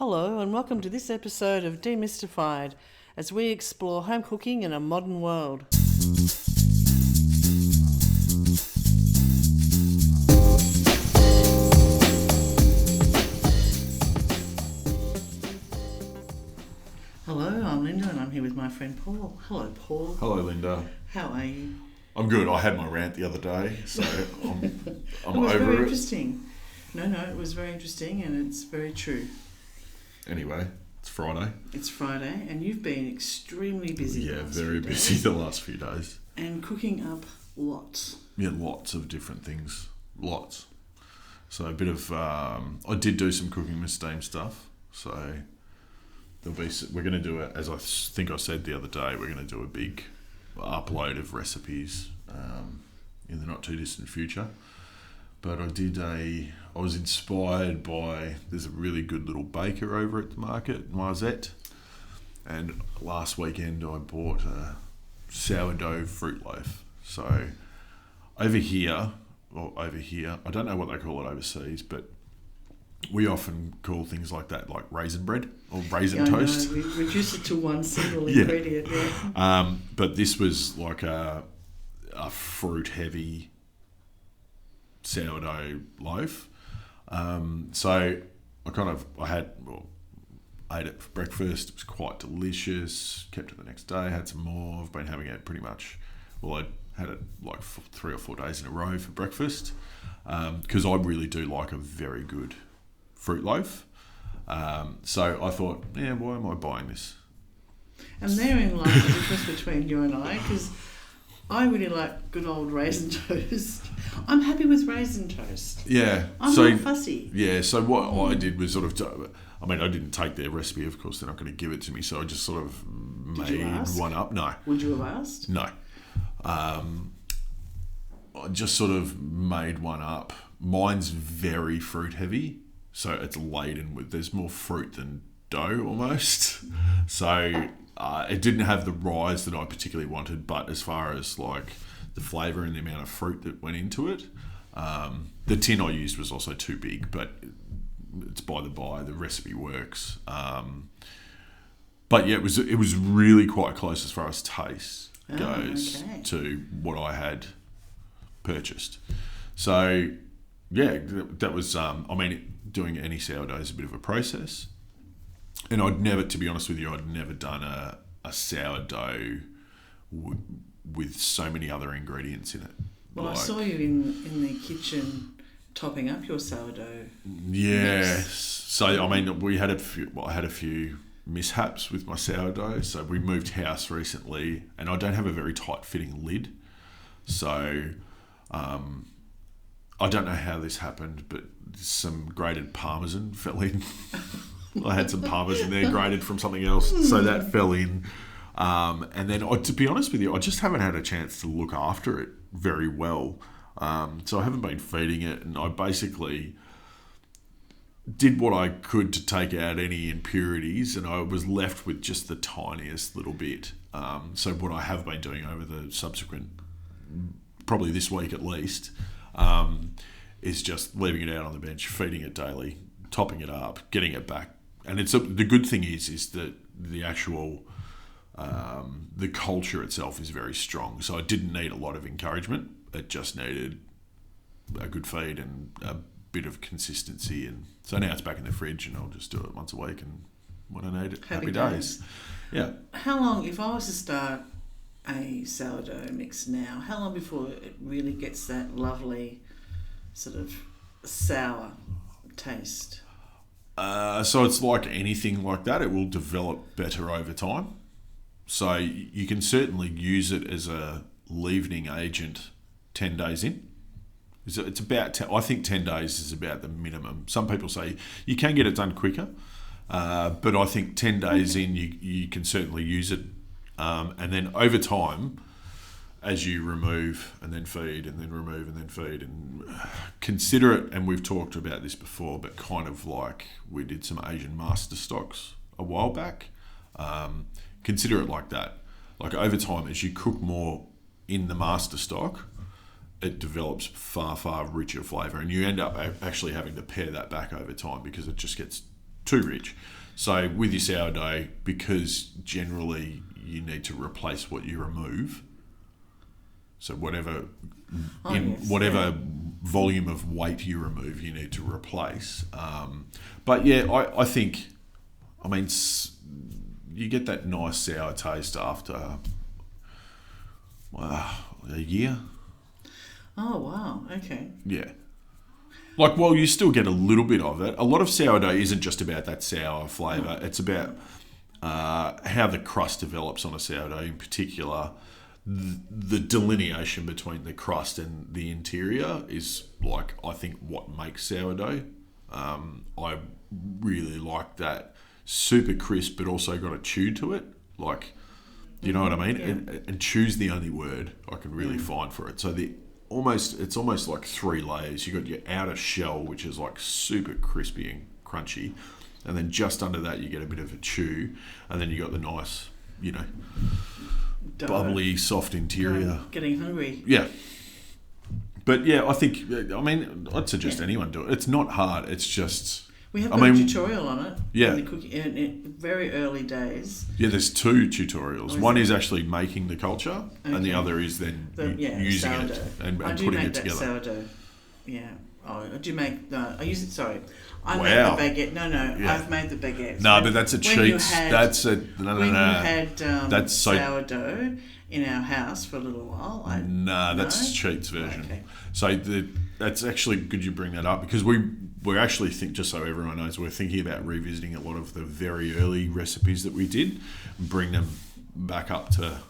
Hello and welcome to this episode of Demystified as we explore home cooking in a modern world. Hello, I'm Linda and I'm here with my friend Paul. Hello, Paul. Hello, Linda. How are you? I'm good. I had my rant the other day, so I'm It was over very it. interesting. No, it was very interesting and it's very true. Anyway, it's Friday. It's Friday and you've been extremely busy. Yeah, the last very few busy days. the last few days. And cooking up lots. Yeah, lots of different things. Lots. So a bit of... I did do some cooking with Steam stuff, so we're going to do it, as I think I said the other day, we're going to do a big upload of recipes in the not too distant future. But I was inspired by, there's a really good little baker over at the market, Marzette, and last weekend I bought a sourdough fruit loaf. So over here, I don't know what they call it overseas, but we often call things like that like raisin bread or raisin toast. We reduce it to one single ingredient. Yeah. But this was like a fruit heavy sourdough loaf. So I ate it for breakfast. It was quite delicious. Kept it the next day. Had some more. I've been having it pretty much. Well, I had it like 3 or 4 days in a row for breakfast because I really do like a very good fruit loaf. So I thought, yeah, why am I buying this? And therein lies the difference between you and I, because I really like good old raisin toast. I'm happy with raisin toast. Yeah. I'm not fussy. Yeah, so what I did was I didn't take their recipe, of course, they're not going to give it to me, so I just sort of made one up. No. Would you have asked? No. I just sort of made one up. Mine's very fruit heavy, so it's laden with, there's more fruit than dough almost. So it didn't have the rise that I particularly wanted, but as far as like the flavour and the amount of fruit that went into it, the tin I used was also too big, but it's by the by, the recipe works. But yeah, it was really quite close as far as taste goes to what I had purchased. So yeah, that was, doing any sourdough is a bit of a process. And to be honest with you, I'd never done a sourdough with so many other ingredients in it. Well, I saw you in the kitchen topping up your sourdough. Yes. Mix. So, I had a few mishaps with my sourdough. So we moved house recently and I don't have a very tight fitting lid. So I don't know how this happened, but some grated parmesan fell in. I had some parmesan there grated from something else, so that fell in. And then, to be honest with you, I just haven't had a chance to look after it very well. So I haven't been feeding it, and I basically did what I could to take out any impurities, and I was left with just the tiniest little bit. So what I have been doing over the subsequent, probably this week at least, is just leaving it out on the bench, feeding it daily, topping it up, getting it back. And the good thing is that the actual the culture itself is very strong. So it didn't need a lot of encouragement. It just needed a good feed and a bit of consistency. And so now it's back in the fridge, and I'll just do it once a week. And when I need it, happy days. Yeah. How long, if I was to start a sourdough mix now, how long before it really gets that lovely sort of sour taste? So it's like anything like that. It will develop better over time. So you can certainly use it as a leavening agent 10 days in. It's about, I think 10 days is about the minimum. Some people say you can get it done quicker, but I think 10 days in you can certainly use it. And then over time, as you remove and then feed and then remove and then feed, and consider it, and we've talked about this before, but kind of like we did some Asian master stocks a while back. Consider it like that. Like over time, as you cook more in the master stock, it develops far, far richer flavour, and you end up actually having to pare that back over time because it just gets too rich. So with your sourdough, because generally you need to replace what you remove, so whatever volume of weight you remove, you need to replace. But yeah, I think, I mean, you get that nice sour taste after a year. Oh, wow. Okay. Yeah. Like, well, you still get a little bit of it. A lot of sourdough isn't just about that sour flavour. It's about how the crust develops on a sourdough, in particular. The delineation between the crust and the interior is, like, I think what makes sourdough. I really like that super crisp, but also got a chew to it. Like, you know what I mean? Yeah. And chew's the only word I can really find for it. So it's almost like 3 layers. You got your outer shell, which is like super crispy and crunchy, and then just under that you get a bit of a chew, and then you got the nice, you know, bubbly, soft interior. Getting hungry. Yeah. But yeah, I think, I mean, I'd suggest anyone do it. It's not hard. It's just... We have got a tutorial on it. Yeah. In very early days. Yeah, there's 2 tutorials. One is actually making the culture, and the other is then using sourdough. it and putting it together. Sourdough. Yeah. Oh, I do make... No, I use it... Sorry. I Wow. made the baguette. No, Yeah. I've made the baguette. No, but that's a cheat. That's a... No. When you had that's sourdough in our house for a little while... that's Cheat's version. Okay. So that's actually good you bring that up, because we're actually just so everyone knows, we're thinking about revisiting a lot of the very early recipes that we did and bring them back up to...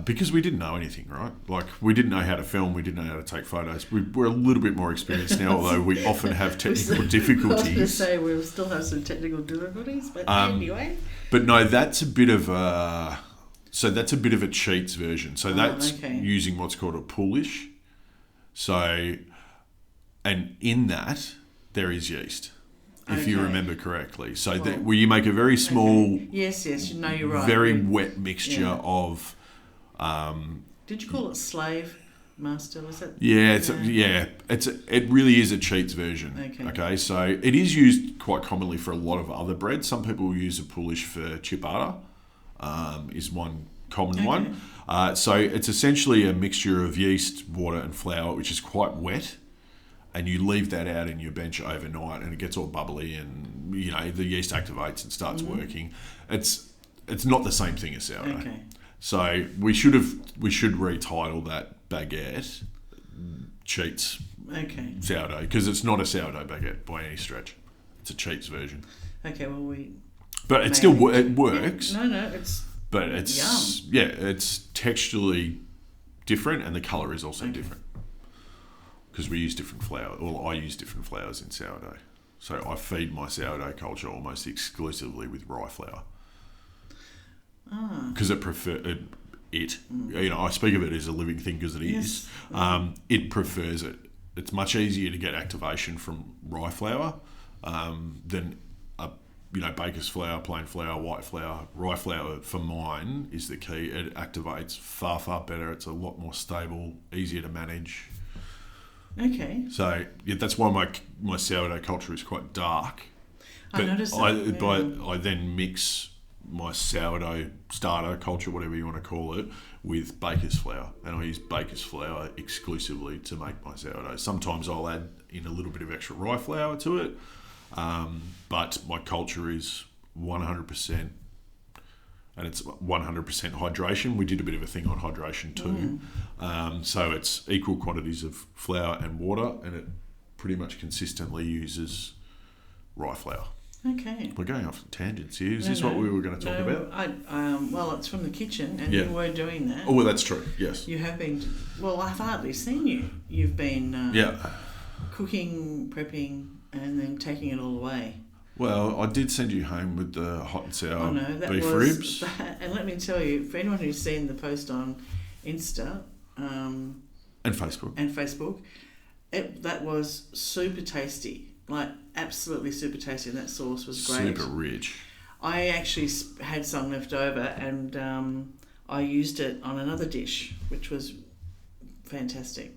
because we didn't know anything, right? Like, we didn't know how to film, we didn't know how to take photos. We're a little bit more experienced now, although we often have technical difficulties. I was going to say we still have some technical difficulties, but anyway. But no, that's a bit of a... So that's a bit of a Cheats version. So that's using what's called a poolish. So, and in that, there is yeast, if you remember correctly. So where you make a very small... Yes, no, you're right. Very wet mixture of... Did you call it slave master? Was it? Yeah, it really is a Cheats version. Okay, so it is used quite commonly for a lot of other breads. Some people use a poolish for ciabatta, is one common one. So it's essentially a mixture of yeast, water and flour, which is quite wet, and you leave that out in your bench overnight and it gets all bubbly, and you know the yeast activates and starts working. It's not the same thing as sourdough. Okay. So we should retitle that baguette Cheats sourdough, because it's not a sourdough baguette by any stretch. It's a Cheats version. Okay, well but it still it works. Yeah. No, it's... But it's yum. It's texturally different, and the colour is also different, because we use different flour. Well, I use different flours in sourdough, so I feed my sourdough culture almost exclusively with rye flour, because you know, I speak of it as a living thing because it is. It prefers it. It's much easier to get activation from rye flour than baker's flour, plain flour, white flour. Rye flour, for mine, is the key. It activates far, far better. It's a lot more stable, easier to manage. Okay. So that's why my sourdough culture is quite dark. I noticed that. But I then mix my sourdough starter culture, whatever you want to call it, with baker's flour, and I use baker's flour exclusively to make my sourdough. Sometimes I'll add in a little bit of extra rye flour to it. But my culture is 100%, and it's 100% hydration. We did a bit of a thing on hydration too. So it's equal quantities of flour and water, and it pretty much consistently uses rye flour. Okay. We're going off tangents here. Is this what we were going to talk about? Well, it's from the kitchen, and you were doing that. Oh, well, that's true. Yes. You have been... Well, I've hardly seen you. You've been cooking, prepping, and then taking it all away. Well, I did send you home with the hot and sour beef ribs. And let me tell you, for anyone who's seen the post on Insta... and Facebook. That was super tasty. Like, absolutely super tasty, and that sauce was great. Super rich. I actually had some left over, and I used it on another dish, which was fantastic.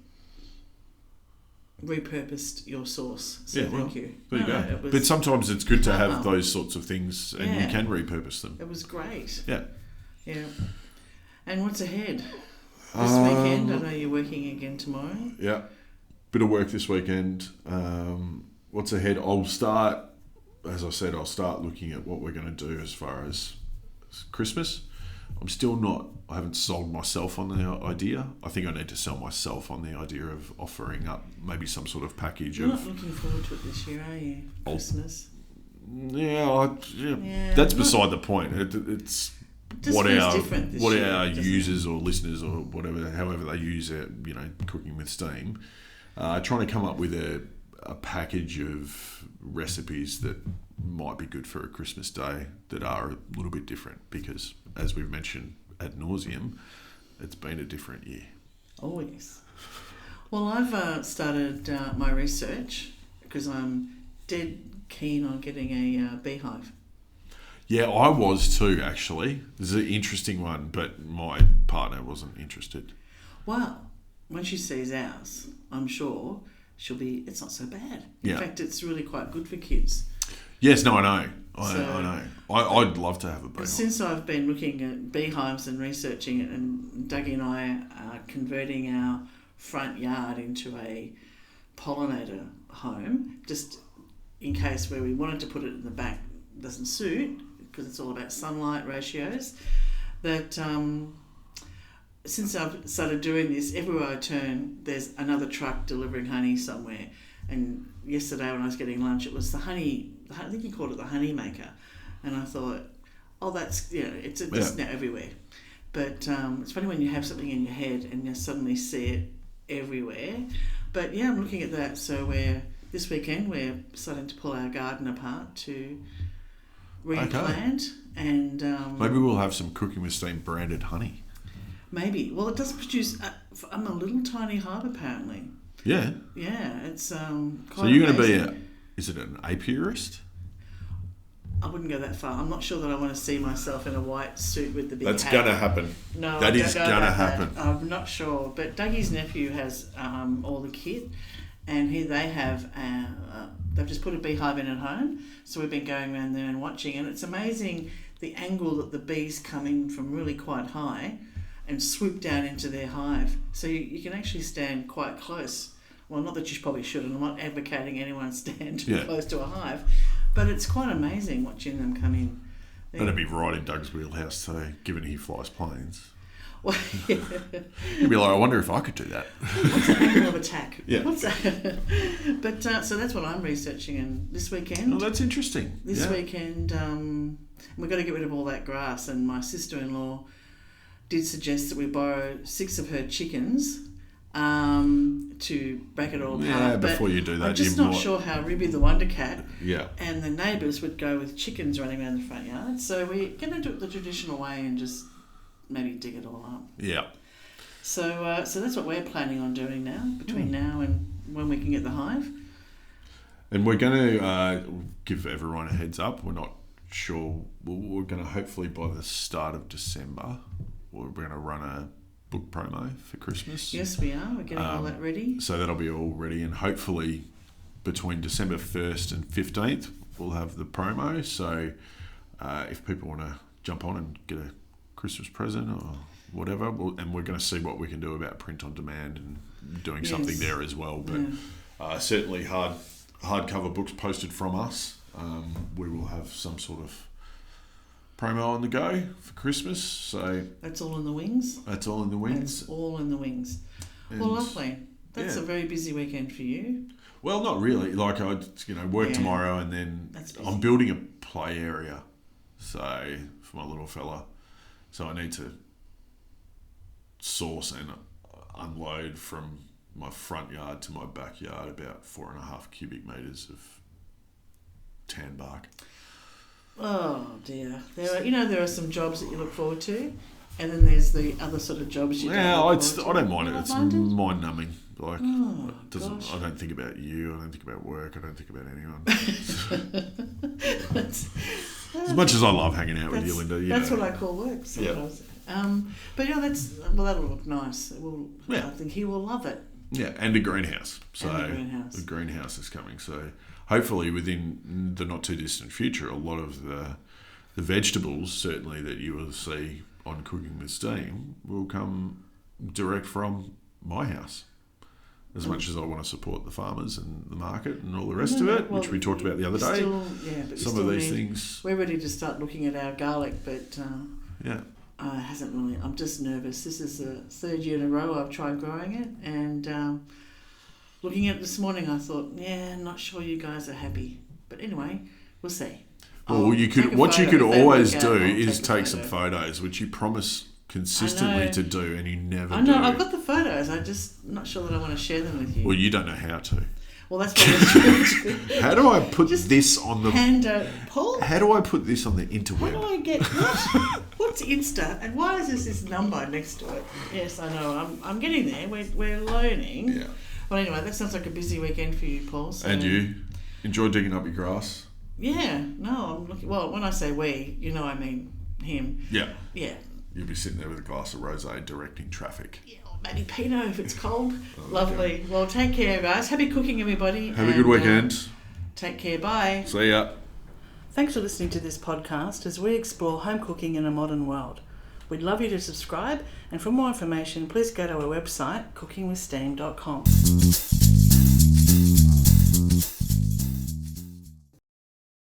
repurposed your sauce. So Yeah, well, thank you. There you go. It was, But sometimes it's good to Wow. have those sorts of things, and Yeah. you can repurpose them. it was great. Yeah. Yeah. And what's ahead? This weekend, I know you're working again tomorrow. Yeah. Bit of work this weekend. What's ahead? I'll start looking at what we're going to do as far as Christmas. I haven't sold myself on the idea. I think I need to sell myself on the idea of offering up maybe some sort of package You're not looking forward to it this year, are you? Christmas? Yeah, that's beside the point. It's Just what feels our different this year, our doesn't users or listeners or whatever, however they use it, cooking with steam, trying to come up with a package of recipes that might be good for a Christmas day that are a little bit different, because as we've mentioned ad nauseum, it's been a different year. Oh, yes. Well, I've started my research because I'm dead keen on getting a Bee Hive. Yeah, I was too, actually. This is an interesting one, but my partner wasn't interested. Well, when she sees ours, I'm sure it's not so bad. In fact, it's really quite good for kids. Yes, no, I know. I know. I'd love to have a Bee Hive. Since I've been looking at beehives and researching it, and Dougie and I are converting our front yard into a pollinator home, just in case where we wanted to put it in the back doesn't suit, because it's all about sunlight ratios, that since I've started doing this, everywhere I turn, there's another truck delivering honey somewhere. And yesterday when I was getting lunch, it was the honey, I think you called it the honey maker. And I thought, oh, that's, it's just now everywhere. But it's funny when you have something in your head and you suddenly see it everywhere. But yeah, I'm looking at that. So this weekend we're starting to pull our garden apart to replant. Okay. And maybe we'll have some Cooking with Steam branded honey. Maybe. Well, it does produce a little tiny hive apparently. Yeah. Yeah, it's quite So you're going to be is it an apiarist? I wouldn't go that far. I'm not sure that I want to see myself in a white suit with the big That's hat. going to happen. No, that is going to happen. I'm not sure. But Dougie's nephew has all the kit, and they've just put a beehive in at home. So we've been going around there and watching, and it's amazing the angle that the bees come in from really quite high and swoop down into their hive. So you can actually stand quite close. Well, not that you probably should, and I'm not advocating anyone stand too close to a hive, but it's quite amazing watching them come in. That'd be right in Doug's wheelhouse too, given he flies planes. Well, yeah. You'd be like, I wonder if I could do that. What's the angle of attack? Yeah. What's that? But so that's what I'm researching, and this weekend. Oh, that's interesting. This weekend, we've got to get rid of all that grass, and my sister-in-law did suggest that we borrow 6 of her chickens to break it all apart. Yeah, before you do that, I'm just not sure how Ribby the Wonder Cat and the neighbours would go with chickens running around the front yard. So we're going to do it the traditional way and just maybe dig it all up. Yeah. So that's what we're planning on doing now, between now and when we can get the hive. And we're going to give everyone a heads up. We're not sure. We're going to hopefully by the start of December, we're going to run a book promo for Christmas. Yes, we are. We're getting all that ready. So that'll be all ready, and hopefully between December 1st and 15th, we'll have the promo. So if people want to jump on and get a Christmas present or whatever, and we're going to see what we can do about print on demand and doing something there as well. But certainly hardcover books posted from us. We will have some sort of promo on the go for Christmas. So that's all in the wings. That's all in the wings. That's all in the wings. And well, lovely. That's a very busy weekend for you. Well, not really. Like I, work tomorrow, and then I'm building a play area. So for my little fella, so I need to source and unload from my front yard to my backyard about 4.5 cubic metres of tan bark. Oh dear. There are some jobs that you look forward to, and then there's the other sort of jobs you don't look forward to. I don't mind it. It's mind numbing. Like gosh. I don't think about you. I don't think about work. I don't think about anyone. As much as I love hanging out with you, Linda. That's what I call work sometimes. But that'll look nice. I think he will love it. Yeah, and a greenhouse. So And a greenhouse. the greenhouse is coming. So hopefully within the not too distant future, a lot of the vegetables certainly that you will see on Cooking with Steam will come direct from my house. As much as I want to support the farmers and the market and all the rest of it, which we talked about the other day. Some of these things. We're ready to start looking at our garlic, but yeah. hasn't really. I'm just nervous. This is the third year in a row I've tried growing it, and looking at it this morning, I thought, not sure you guys are happy. But anyway, we'll see. Well, you could. What you could always do is take some photos, which you promise consistently to do, and you never do. I know. I've got the photos. I'm just not sure that I want to share them with you. Well, you don't know how to. Well, that's what we're going to do. How do I put this on the... Paul? How do I put this on the interweb? How do I get... What's Insta? And why is this number next to it? Yes, I know. I'm getting there. We're learning. Yeah. Well, anyway, that sounds like a busy weekend for you, Paul. So. And you? Enjoy digging up your grass? Yeah. No, I'm looking... Well, when I say we, I mean him. Yeah. Yeah. You'll be sitting there with a glass of rosé directing traffic. Yeah, or maybe Pinot if it's cold. Lovely. Well, take care, guys. Happy cooking, everybody. Have a good weekend. Take care. Bye. See ya. Thanks for listening to this podcast as we explore home cooking in a modern world. We'd love you to subscribe, and for more information, please go to our website, cookingwithsteam.com.